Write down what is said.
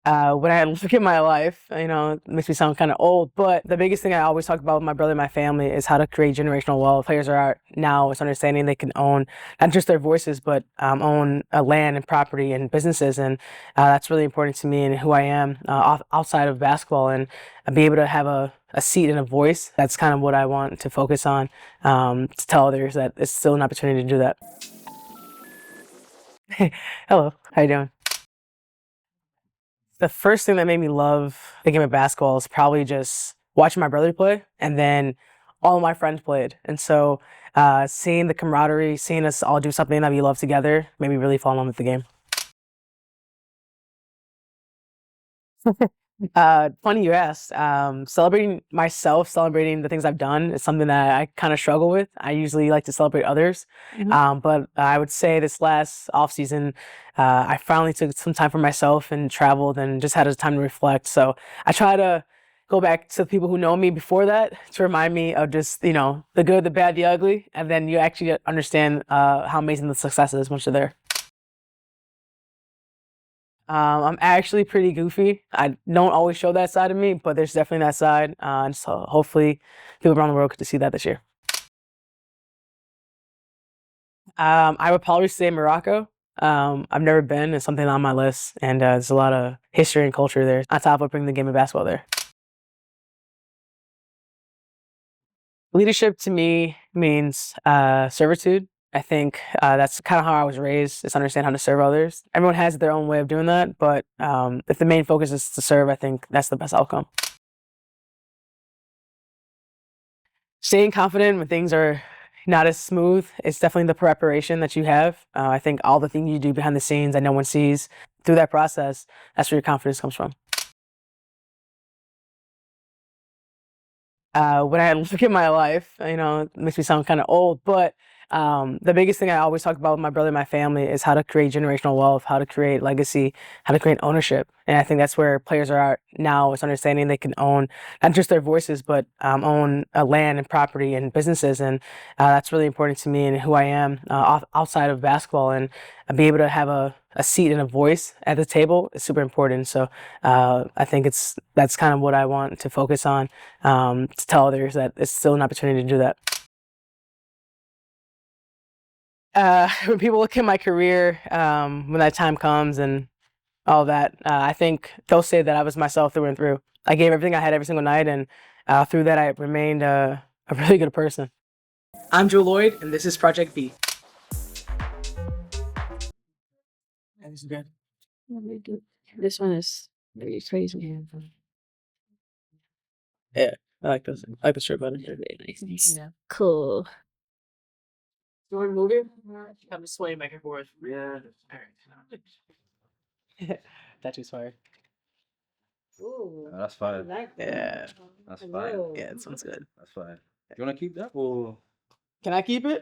When I look at my life, it makes me sound kind of old, but the biggest thing I always talk about with my brother and my family is how to create generational wealth. Players are at now is understanding they can own not just their voices, but own land and property and businesses, and that's really important to me and who I am outside of basketball, and be able to have a seat and a voice. That's kind of what I want to focus on, to tell others that it's still an opportunity to do that. Hello, how you doing? The first thing that made me love the game of basketball is probably just watching my brother play, and then all of my friends played. And so seeing the camaraderie, seeing us all do something that we love together made me really fall in love with the game. Funny you asked. Celebrating myself, celebrating the things I've done is something that I kind of struggle with. I usually like to celebrate others. But I would say this last off season, I finally took some time for myself and traveled and just had a time to reflect. So I try to go back to the people who know me before that to remind me of just, the good, the bad, the ugly. And then you actually understand how amazing the success is once you're there. I'm actually pretty goofy. I don't always show that side of me, but there's definitely that side. And so hopefully people around the world get to see that this year. I would probably say Morocco. I've never been. It's something on my list, and there's a lot of history and culture there. On top of bringing the game of basketball there. Leadership to me means servitude. I think that's kind of how I was raised, is understand how to serve others. Everyone has their own way of doing that, but if the main focus is to serve, I think that's the best outcome. Staying confident when things are not as smooth is definitely the preparation that you have. I think all the things you do behind the scenes that no one sees through that process, that's where your confidence comes from. When I look at my life, it makes me sound kind of old, but the biggest thing I always talk about with my brother and my family is how to create generational wealth, how to create legacy, how to create ownership. And I think that's where players are at now, is understanding they can own not just their voices, but own land and property and businesses. And that's really important to me and who I am outside of basketball, and be able to have a seat and a voice at the table is super important. So I think that's kind of what I want to focus on, to tell others that it's still an opportunity to do that. When people look at my career, when that time comes and all that, I think they'll say that I was myself through and through. I gave everything I had every single night, and through that, I remained a really good person. I'm Jewell Loyd, and this is Project B. And this is good. Very good. This one is very crazy. Yeah, I like this. I like the shirt button. Very nice. Yeah. Cool. You want to move it? I'm just swaying back and forth. Yeah. All right. Tattoo's fire. Ooh, Oh, that's fine. like Yeah. That's fine. Yeah, it sounds good. That's fine. Do you want to keep that or? Can I keep it?